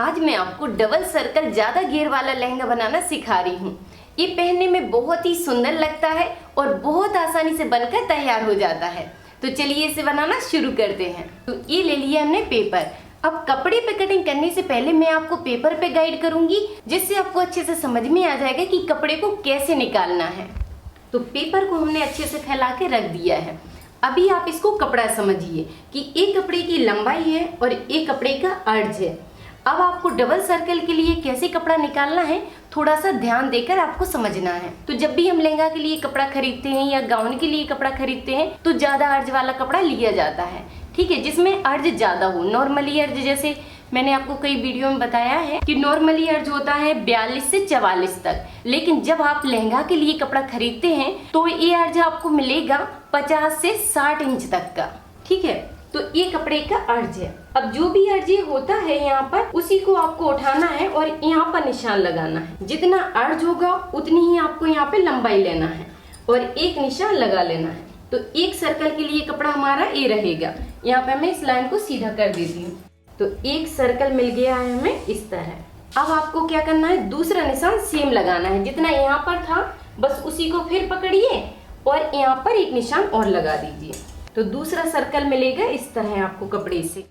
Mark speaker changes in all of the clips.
Speaker 1: आज मैं आपको डबल सर्कल ज्यादा घेर वाला लहंगा बनाना सिखा रही हूँ। ये पहनने में बहुत ही सुंदर लगता है और बहुत आसानी से बनकर तैयार हो जाता है। तो चलिए इसे बनाना शुरू करते हैं। तो ये ले लिया हमने पेपर। अब कपड़े पे कटिंग करने से पहले मैं आपको पेपर पे गाइड करूंगी, जिससे आपको अच्छे से समझ में आ जाएगा कि कपड़े को कैसे निकालना है। तो पेपर को हमने अच्छे से फैला के रख दिया है। अभी आप इसको कपड़ा समझिए कि एक कपड़े की लंबाई है और एक कपड़े का अर्ज है। अब आपको डबल सर्कल के लिए कैसे कपड़ा निकालना है थोड़ा सा ध्यान देकर आपको समझना है। तो जब भी हम लहंगा के लिए कपड़ा खरीदते हैं या गाउन के लिए कपड़ा खरीदते हैं तो ज्यादा अर्ज वाला कपड़ा लिया जाता है, ठीक है, जिसमें अर्ज ज्यादा हो। नॉर्मली अर्ज जैसे मैंने आपको कई वीडियो में बताया है कि नॉर्मली अर्ज होता है 42 से 44 तक, लेकिन जब आप लहंगा के लिए कपड़ा खरीदते हैं तो ये अर्ज आपको मिलेगा 50 से 60 इंच तक का, ठीक है। तो ये कपड़े का अर्ज है। अब जो भी अर्ज होता है यहाँ पर उसी को आपको उठाना है और यहाँ पर निशान लगाना है। जितना अर्ज होगा उतनी ही आपको यहाँ पे लंबाई लेना है और एक निशान लगा लेना है। तो एक सर्कल के लिए कपड़ा हमारा ये रहेगा। यहाँ पे मैं इस लाइन को सीधा कर देती हूँ। तो एक सर्कल मिल गया है हमें इस तरह। अब आपको क्या करना है, दूसरा निशान सेम लगाना है। जितना यहाँ पर था बस उसी को फिर पकड़िए और यहाँ पर एक निशान और लगा दीजिए। तो दूसरा सर्कल मिलेगा इस तरह आपको कपड़े से।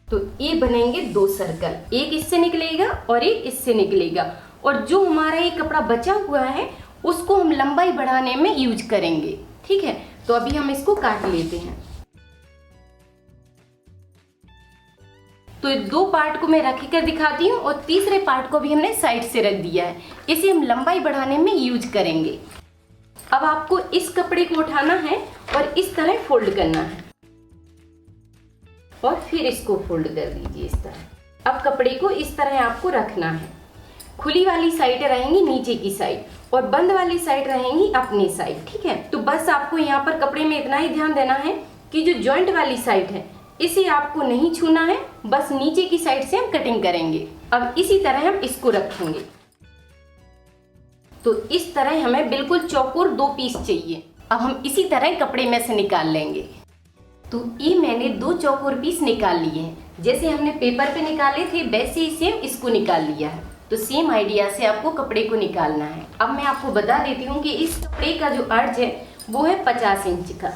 Speaker 1: तो ये बनेंगे दो सर्कल, एक इससे निकलेगा और एक इससे निकलेगा। और जो हमारा ये कपड़ा बचा हुआ है उसको हम लंबाई बढ़ाने में यूज करेंगे, ठीक है। तो अभी हम इसको काट लेते हैं। तो दो पार्ट को मैं रख कर दिखाती हूँ और तीसरे पार्ट को भी हमने साइड से रख दिया है। इसे हम लंबाई बढ़ाने में यूज करेंगे। अब आपको इस कपड़े को उठाना है और इस तरह फोल्ड करना है और फिर इसको फोल्ड कर दीजिए इस तरह। अब कपड़े को इस तरह आपको रखना है। खुली वाली साइड रहेंगी नीचे की साइड और बंद वाली साइड रहेंगी अपनी साइड, ठीक है। तो बस आपको यहाँ पर कपड़े में इतना ही ध्यान देना है कि जो जॉइंट वाली साइड है इसे आपको नहीं छूना है, बस नीचे की साइड से हम कटिंग करेंगे। अब इसी तरह हम इसको रखेंगे। तो इस तरह हमें बिल्कुल चौकोर दो पीस चाहिए। अब हम इसी तरह कपड़े में से निकाल लेंगे। तो ये मैंने दो चौकोर पीस निकाल लिए हैं। जैसे हमने पेपर पे निकाले थे वैसे ही सेम इसको निकाल लिया है। तो सेम आइडिया से आपको कपड़े को निकालना है। अब मैं आपको बता देती हूँ कि इस कपड़े का जो अर्ज है वो है 50 इंच का,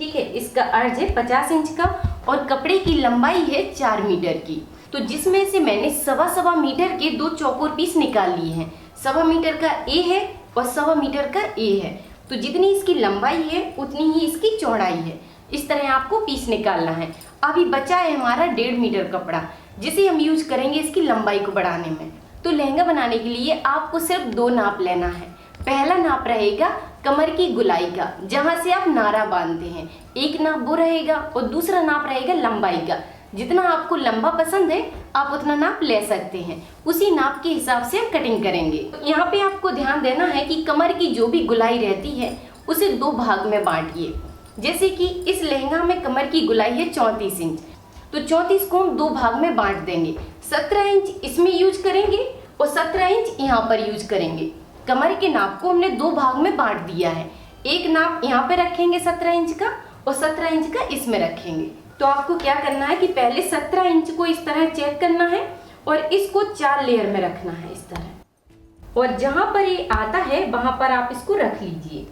Speaker 1: ठीक है। इसका अर्ज है 50 इंच का और कपड़े की लंबाई है 4 मीटर की। तो जिसमें से मैंने सवा मीटर के दो चौकोर पीस निकाल लिए हैं। 1.25 मीटर का ए है और 1.25 मीटर का ए है। तो जितनी इसकी लंबाई है उतनी ही इसकी चौड़ाई है। इस तरह आपको पीस निकालना है। अभी बचा है हमारा 1.5 मीटर कपड़ा, जिसे हम यूज करेंगे इसकी लंबाई को बढ़ाने में। तो लहंगा बनाने के लिए आपको सिर्फ दो नाप लेना है। पहला नाप रहेगा कमर की गुलाई का, जहाँ से आप नारा बांधते हैं। एक नाप वो रहेगा और दूसरा नाप रहेगा लंबाई का। जितना आपको लंबा पसंद है आप उतना नाप ले सकते हैं। उसी नाप के हिसाब से हम कटिंग करेंगे। तो यहाँ पे आपको ध्यान देना है कि कमर की जो भी गुलाई रहती है उसे दो भाग में बांटिए। जैसे कि इस लहंगा में कमर की गुलाई है 34 इंच, तो 34 को हम दो भाग में बांट देंगे। 17 इंच इसमें यूज करेंगे और 17 इंच यहाँ पर यूज करेंगे। कमर के नाप को हमने दो भाग में बांट दिया है। एक नाप यहाँ पे रखेंगे 17 इंच का और 17 इंच का इसमें रखेंगे। तो आपको क्या करना है कि पहले 17 इंच को इस तरह चेक करना है और इसको 4 लेयर में रखना है इस तरह। और जहां पर ये आता है वहां पर आप इसको रख लीजिए।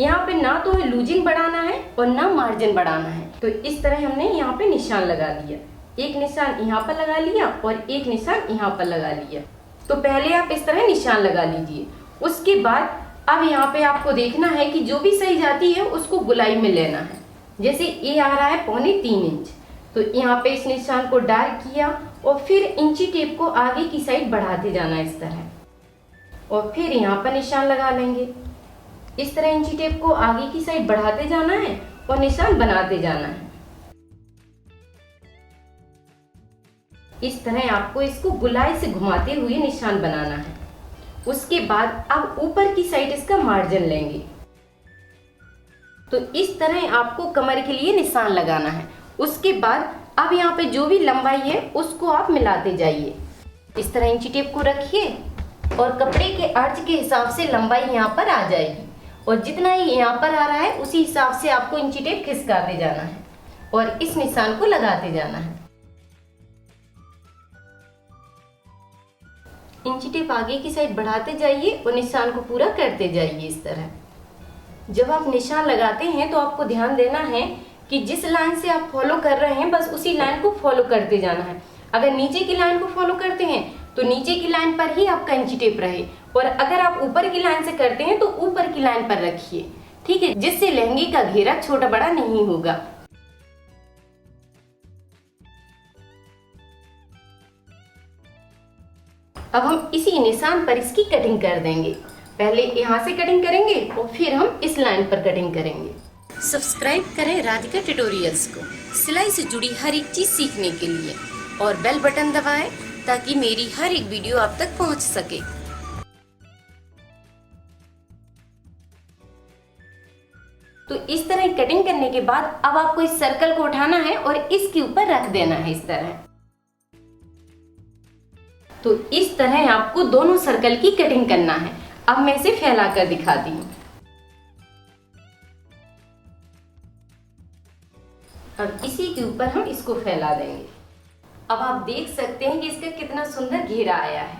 Speaker 1: यहाँ पे ना तो लूजिंग बढ़ाना है और ना मार्जिन बढ़ाना है। तो इस तरह हमने यहाँ पे निशान लगा लिया। एक निशान यहाँ पर लगा लिया और एक निशान यहाँ पर लगा लिया। तो पहले आप इस तरह निशान लगा लीजिए। उसके बाद अब यहाँ पे आपको देखना है कि जो भी सही जाती है उसको गुलाई में लेना है। जैसे ये आ रहा है 3.25 इंच, तो यहाँ पे इस निशान को डार्क किया और फिर इंची टेप को आगे की साइड बढ़ाते जाना इस तरह और फिर यहाँ पर निशान लगा लेंगे। इस तरह इंची टेप को आगे की साइड बढ़ाते जाना है और निशान बनाते जाना है। इस तरह आपको इसको गुलाई से घुमाते हुए निशान बनाना है। उसके बाद अब ऊपर की साइड इसका मार्जिन लेंगे। तो इस तरह आपको कमर के लिए निशान लगाना है। उसके बाद अब यहाँ पे जो भी लंबाई है उसको आप मिलाते जाइए। इस तरह इंची टेप को रखिए और कपड़े के अर्ज के हिसाब से लंबाई यहाँ पर आ जाएगी और जितना ही यहाँ पर आ रहा है उसी हिसाब से आपको इंची टेप खिसकाते जाना है और इस निशान को लगाते जाना है। इंची टेप आगे की साइड बढ़ाते जाइए और निशान को पूरा करते जाइए इस तरह। जब आप निशान लगाते हैं तो आपको ध्यान देना है कि जिस लाइन से आप फॉलो कर रहे हैं बस उसी लाइन को फॉलो करते जाना है। अगर नीचे की लाइन को फॉलो करते हैं तो नीचे की लाइन पर ही आपका इंची टेप रहे, और अगर आप ऊपर की लाइन से करते हैं तो ऊपर की लाइन पर रखिए, ठीक है, जिससे लहंगे का घेरा छोटा बड़ा नहीं होगा। अब हम इसी निशान पर इसकी कटिंग कर देंगे। पहले यहाँ से कटिंग करेंगे और फिर हम इस लाइन पर कटिंग करेंगे। सब्सक्राइब करें राधिका ट्यूटोरियल्स को सिलाई से जुड़ी हर एक चीज सीखने के लिए, और बेल बटन दबाएं ताकि मेरी हर एक वीडियो आप तक पहुंच सके। तो इस तरह कटिंग करने के बाद अब आपको इस सर्कल को उठाना है और इसके ऊपर रख देना है इस तरह। तो इस तरह आपको दोनों सर्कल की कटिंग करना है। अब मैं इसे फैला कर दिखाती हूँ। अब इसी के ऊपर हम इसको फैला देंगे। अब आप देख सकते हैं कि इसका कितना सुंदर घेरा आया है।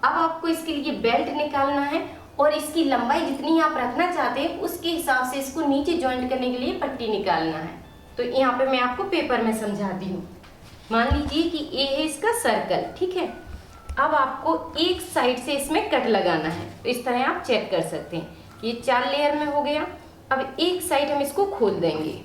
Speaker 1: अब आपको इसके लिए बेल्ट निकालना है और इसकी लंबाई जितनी आप रखना चाहते हैं उसके हिसाब से इसको नीचे जॉइंट करने के लिए पट्टी निकालना है। तो यहाँ पे मैं आपको पेपर में समझाती हूँ। मान लीजिए कि ये है इसका सर्कल, ठीक है। अब आपको एक साइड से इसमें कट लगाना है। तो इस तरह आप चेक कर सकते हैं, ये 4 लेयर में हो गया। अब एक साइड हम इसको खोल देंगे,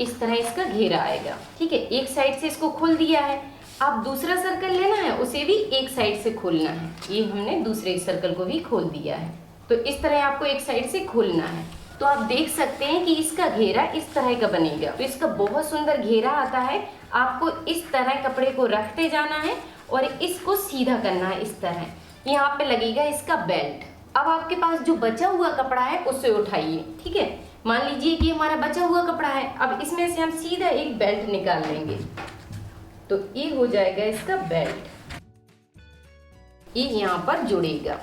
Speaker 1: इस तरह इसका घेरा आएगा, ठीक है। एक साइड से इसको खोल दिया है। अब दूसरा सर्कल लेना है, उसे भी एक साइड से खोलना है। ये हमने दूसरे सर्कल को भी खोल दिया है। तो इस तरह आपको एक साइड से खोलना है। तो आप देख सकते हैं कि इसका घेरा इस तरह का बनेगा। तो इसका बहुत सुंदर घेरा आता है। आपको इस तरह कपड़े को रखते जाना है और इसको सीधा करना है इस तरह। यहाँ पे लगेगा इसका बेल्ट। अब आपके पास जो बचा हुआ कपड़ा है उसे उठाइए, ठीक है। मान लीजिए कि हमारा बचा हुआ कपड़ा है। अब इसमें से हम सीधा एक बेल्ट निकाल लेंगे। तो ये हो जाएगा इसका बेल्ट, ये यहाँ पर जुड़ेगा।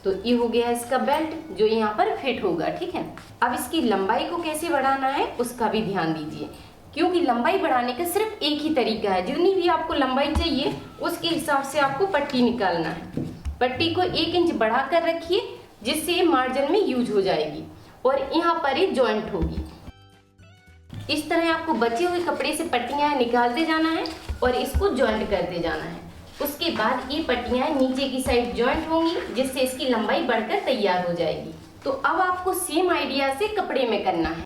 Speaker 1: तो ये हो गया इसका बेल्ट जो यहाँ पर फिट होगा, ठीक है। अब इसकी लंबाई को कैसे बढ़ाना है उसका भी ध्यान दीजिए, क्योंकि लंबाई बढ़ाने का सिर्फ एक ही तरीका है। जितनी भी आपको लंबाई चाहिए उसके हिसाब से आपको पट्टी निकालना है। पट्टी को 1 इंच बढ़ा कर रखिए, जिससे ये मार्जिन में यूज हो जाएगी और यहाँ पर ये जॉइंट होगी। इस तरह आपको बचे हुए कपड़े से पट्टियाँ निकालते जाना है और इसको जॉइंट करते जाना है। उसके बाद ये पट्टियाँ नीचे की साइड जॉइंट होंगी, जिससे इसकी लंबाई बढ़कर तैयार हो जाएगी। तो अब आपको सेम आइडिया से कपड़े में करना है।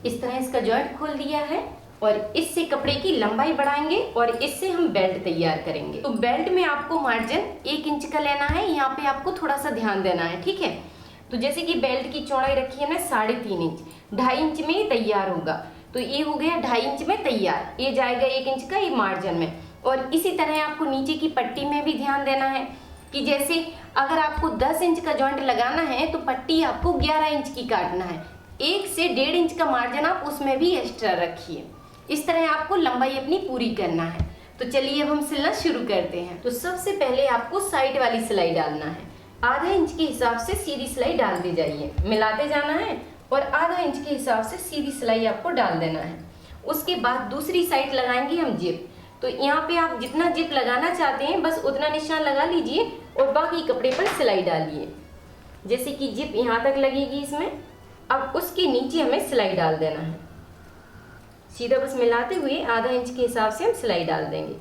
Speaker 1: इस तरह इसका जॉइंट खोल दिया है और इससे कपड़े की लंबाई बढ़ाएंगे और इससे हम बेल्ट तैयार करेंगे। तो बेल्ट में आपको मार्जिन 1 इंच का लेना है। यहाँ पे आपको थोड़ा सा ध्यान देना है, ठीक है। तो जैसे कि बेल्ट की चौड़ाई रखी है ना 3.5 इंच, 2.5 इंच में ये तैयार होगा। तो ये हो गया 2.5 इंच में तैयार। ये जाएगा 1 इंच का ये मार्जिन में। और इसी तरह आपको नीचे की पट्टी में भी ध्यान देना है कि जैसे अगर आपको 10 इंच का जॉइंट लगाना है तो पट्टी आपको 11 इंच की काटना है। 1 से 1.5 इंच का मार्जिन आप उसमें भी एक्स्ट्रा रखिए। इस तरह आपको लंबाई अपनी पूरी करना है। तो चलिए अब हम सिलना शुरू करते हैं। तो सबसे पहले आपको साइड वाली सिलाई डालना है। आधा इंच के हिसाब से सीधी सिलाई डालते जाइए, मिलाते जाना है और आधा इंच के हिसाब से सीधी सिलाई आपको डाल देना है। उसके बाद दूसरी साइड लगाएंगे हम जिप। तो यहाँ पे आप जितना जिप लगाना चाहते हैं बस उतना निशान लगा लीजिए और बाकी कपड़े पर सिलाई डालिए। जैसे कि जिप यहाँ तक लगेगी इसमें। अब उसके नीचे हमें सिलाई डाल देना है। सीधा बस मिलाते हुए आधा इंच के हिसाब से हम सिलाई डाल देंगे।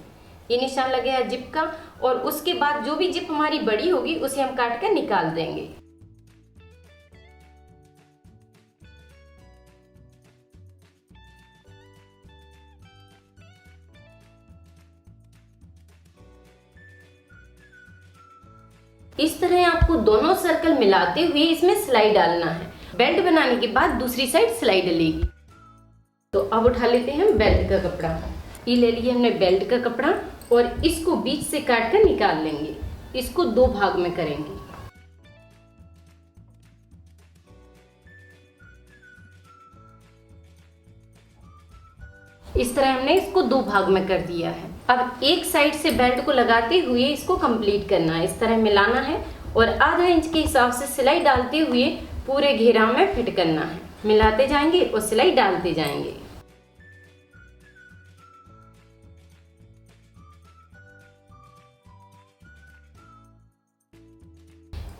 Speaker 1: ये निशान लगे है जिप का। और उसके बाद जो भी जिप हमारी बड़ी होगी उसे हम काट कर निकाल देंगे। इस तरह आपको दोनों सर्कल मिलाते हुए इसमें सिलाई डालना है। बेल्ट बनाने के बाद दूसरी साइड सिलाई डलेगी। तो अब उठा लेते हैं बेल्ट का कपड़ा। ये ले लिया हमने बेल्ट का कपड़ा और इसको बीच से काट कर निकाल लेंगे। इसको 2 भाग में करेंगे। इस तरह हमने इसको 2 भाग में कर दिया है। अब एक साइड से बेल्ट को लगाते हुए इसको कंप्लीट करना है। इस तरह मिलाना है और आधा इंच के हिसाब से सिलाई डालते हुए पूरे घेराव में फिट करना है। मिलाते जाएंगे और सिलाई डालते जाएंगे।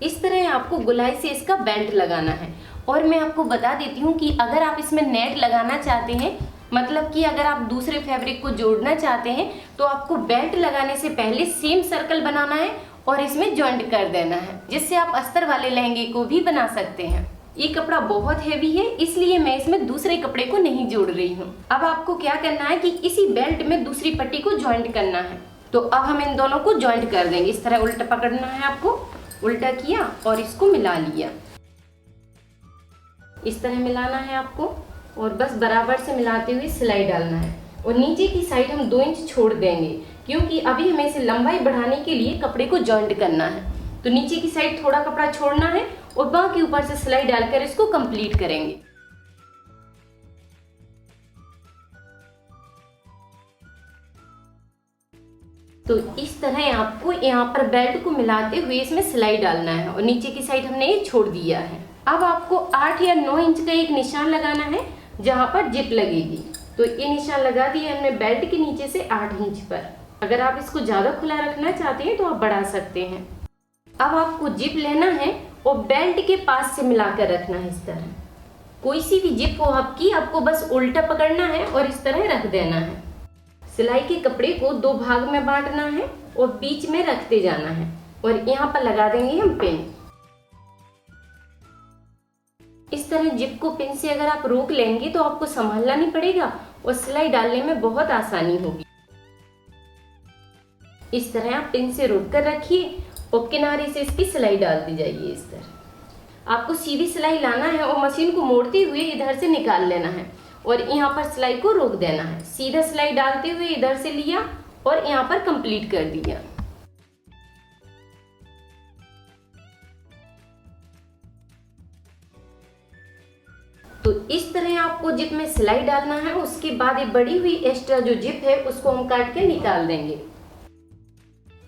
Speaker 1: इस तरह आपको गोलाई से इसका बेल्ट लगाना है। और मैं आपको बता देती हूँ कि अगर आप इसमें नेट लगाना चाहते हैं, मतलब कि अगर आप दूसरे फैब्रिक को जोड़ना चाहते हैं, तो आपको बेल्ट लगाने से पहले सेम सर्कल बनाना है और इसमें जॉइंट कर देना है, जिससे आप अस्तर वाले लहंगे को भी बना सकते हैं। ये कपड़ा बहुत हैवी है, इसलिए मैं इसमें दूसरे कपड़े को नहीं जोड़ रही हूँ। अब आपको क्या करना है कि इसी बेल्ट में दूसरी पट्टी को जॉइंट करना है। तो अब हम इन दोनों को जॉइंट कर देंगे। इस तरह उल्टा पकड़ना है आपको, उल्टा किया और इसको मिला लिया। इस तरह मिलाना है आपको और बस बराबर से मिलाते हुए सिलाई डालना है। और नीचे की साइड हम 2 इंच छोड़ देंगे, क्योंकि अभी हमें इसे लंबाई बढ़ाने के लिए कपड़े को जॉइंट करना है। तो नीचे की साइड थोड़ा कपड़ा छोड़ना है और बाकी ऊपर से सिलाई डालकर इसको कंप्लीट करेंगे। तो इस तरह आपको यहाँ पर बेल्ट को मिलाते हुए इसमें सिलाई डालना है और नीचे की साइड हमने ये छोड़ दिया है। अब आपको 8 या 9 इंच का एक निशान लगाना है जहाँ पर जिप लगेगी। तो ये निशान लगा दिया हमने बेल्ट के नीचे से 8 इंच पर। अगर आप इसको ज़्यादा खुला रखना चाहते हैं तो आप बढ़ा सकते हैं। अब आपको जिप लेना है और बेल्ट के पास से मिलाकर रखना है। इस तरह कोई सी भी जिप हो आपकी, आपको बस उल्टा पकड़ना है और इस तरह रख देना है। सिलाई के कपड़े को 2 भाग में बांटना है और बीच में रखते जाना है और यहाँ पर लगा देंगे हम पिन। इस तरह जिप को पिन से अगर आप रोक लेंगे तो आपको संभालना नहीं पड़ेगा और सिलाई डालने में बहुत आसानी होगी। इस तरह आप पिन से रोक कर रखिए और किनारे से इसकी सिलाई डाल दी जाइए। इस तरह आपको सीधी सिलाई लाना है और मशीन को मोड़ते हुए इधर से निकाल लेना है और यहाँ पर सिलाई को रोक देना है। सीधा सिलाई डालते हुए इधर से लिया और यहाँ पर कंप्लीट कर दिया। तो इस तरह आपको जिप में सिलाई डालना है। उसके बाद ये बड़ी हुई एक्स्ट्रा जो जिप है उसको हम काट के निकाल देंगे।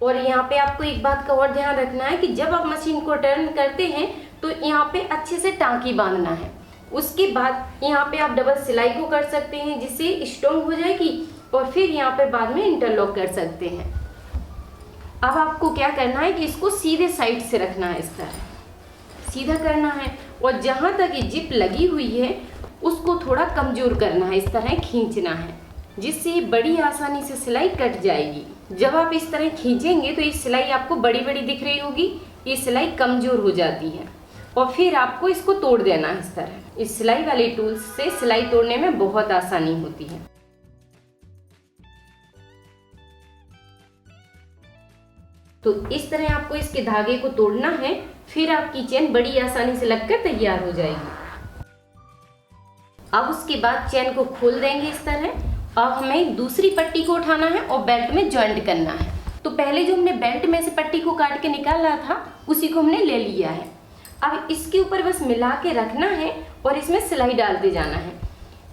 Speaker 1: और यहाँ पे आपको एक बात का और ध्यान रखना है कि जब आप मशीन को टर्न करते हैं तो यहाँ पे अच्छे से टाँकी बांधना है। उसके बाद यहाँ पे आप डबल सिलाई को कर सकते हैं जिससे स्ट्रॉन्ग हो जाएगी और फिर यहाँ पे बाद में इंटरलॉक कर सकते हैं। अब आपको क्या करना है कि इसको सीधे साइड से रखना है। इस तरह सीधा करना है और जहाँ तक ये जिप लगी हुई है उसको थोड़ा कमजोर करना है। इस तरह खींचना है जिससे बड़ी आसानी से सिलाई कट जाएगी। जब आप इस तरह खींचेंगे तो ये सिलाई आपको बड़ी बड़ी दिख रही होगी, ये सिलाई कमजोर हो जाती है और फिर आपको इसको तोड़ देना है। इस तरह इस सिलाई वाले टूल से सिलाई तोड़ने में बहुत आसानी होती है। तो इस तरह आपको इसके धागे को तोड़ना है, फिर आपकी चेन बड़ी आसानी से लगकर तैयार हो जाएगी। अब उसके बाद चेन को खोल देंगे इस तरह। अब हमें दूसरी पट्टी को उठाना है और बेल्ट में जॉइंट करना है। तो पहले जो हमने बेल्ट में से पट्टी को काट के निकाला था उसी को हमने ले लिया है। अब इसके ऊपर बस मिला के रखना है और इसमें सिलाई डालते जाना है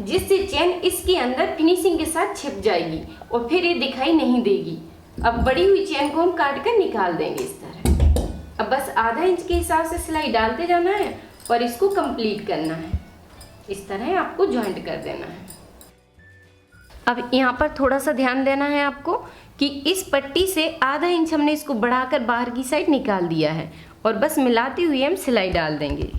Speaker 1: जिससे चेन इसके अंदर फिनिशिंग के साथ छिप जाएगी और फिर ये दिखाई नहीं देगी। अब बड़ी हुई चेन को हम काट कर निकाल देंगे इस तरह। अब बस आधा इंच के हिसाब से सिलाई डालते जाना है और इसको कंप्लीट करना है। इस तरह आपको जॉइंट कर देना है। अब यहाँ पर थोड़ा सा ध्यान देना है आपको कि इस पट्टी से आधा इंच हमने इसको बढ़ाकर बाहर की साइड निकाल दिया है और बस मिलाते हुए हम सिलाई डाल देंगे।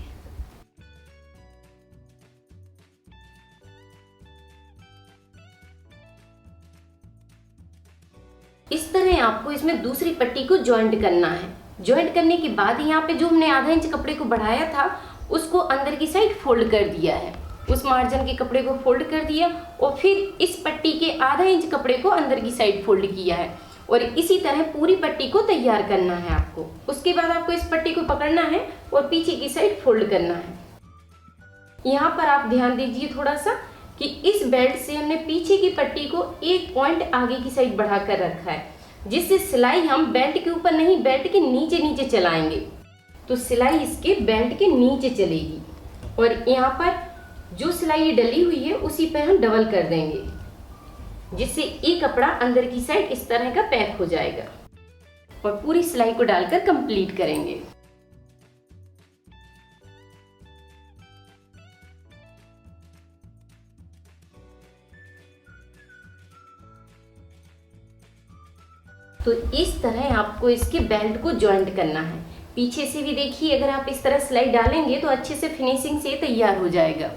Speaker 1: इस तरह आपको इसमें दूसरी पट्टी को जॉइंट करना है। जॉइंट करने के बाद यहाँ पे जो हमने आधा इंच कपड़े को बढ़ाया था उसको अंदर की साइड फोल्ड कर दिया है। उस मार्जिन के कपड़े को फोल्ड कर दिया और फिर इस पट्टी के आधा इंच कपड़े को अंदर की साइड फोल्ड किया है और इसी तरह पूरी पट्टी को तैयार करना है आपको। उसके बाद आपको इस पट्टी को पकड़ना है और पीछे की साइड फोल्ड करना है। यहाँ पर आप ध्यान दीजिए थोड़ा सा कि इस बेल्ट से हमने पीछे की पट्टी को 1 पॉइंट आगे की साइड बढ़ा कर रखा है जिससे सिलाई हम बेल्ट के ऊपर नहीं, बेल्ट के नीचे नीचे चलाएंगे तो सिलाई इसके बेल्ट के नीचे चलेगी और यहाँ पर जो सिलाई डली हुई है उसी पर हम डबल कर देंगे जिससे ये कपड़ा अंदर की साइड इस तरह का पैक हो जाएगा और पूरी सिलाई को डालकर कंप्लीट करेंगे। तो इस तरह आपको इसके बेल्ट को जॉइंट करना है। पीछे से भी देखिए, अगर आप इस तरह सिलाई डालेंगे तो अच्छे से फिनिशिंग से तैयार हो जाएगा।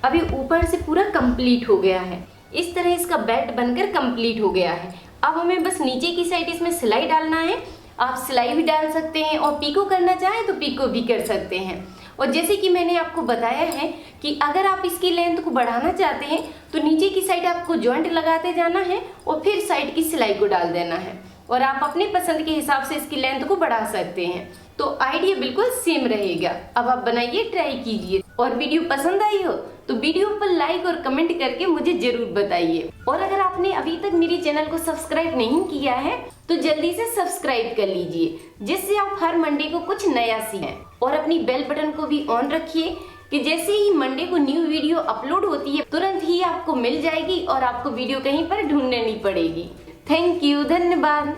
Speaker 1: अभी ऊपर से पूरा कंप्लीट हो गया है। इस तरह इसका बेल्ट बनकर कंप्लीट हो गया है। अब हमें बस नीचे की साइड इसमें सिलाई डालना है। आप सिलाई भी डाल सकते हैं और पीको करना चाहें तो पीको भी कर सकते हैं। और जैसे कि मैंने आपको बताया है कि अगर आप इसकी लेंथ को बढ़ाना चाहते हैं तो नीचे की साइड आपको जॉइंट लगाते जाना है और फिर साइड की सिलाई को डाल देना है, और आप अपने पसंद के हिसाब से इसकी लेंथ को बढ़ा सकते हैं। तो आइडिया बिल्कुल सेम रहेगा। अब आप बनाइए, ट्राई कीजिए। और वीडियो पसंद आई हो तो वीडियो पर लाइक और कमेंट करके मुझे जरूर बताइए। और अगर आपने अभी तक मेरे चैनल को सब्सक्राइब नहीं किया है तो जल्दी से सब्सक्राइब कर लीजिए, जिससे आप हर मंडे को कुछ नया सीखें। और अपनी बेल बटन को भी ऑन रखिए कि जैसे ही मंडे को न्यू वीडियो अपलोड होती है तुरंत ही आपको मिल जाएगी और आपको वीडियो कहीं पर ढूंढनी नहीं पड़ेगी। थैंक यू, धन्यवाद।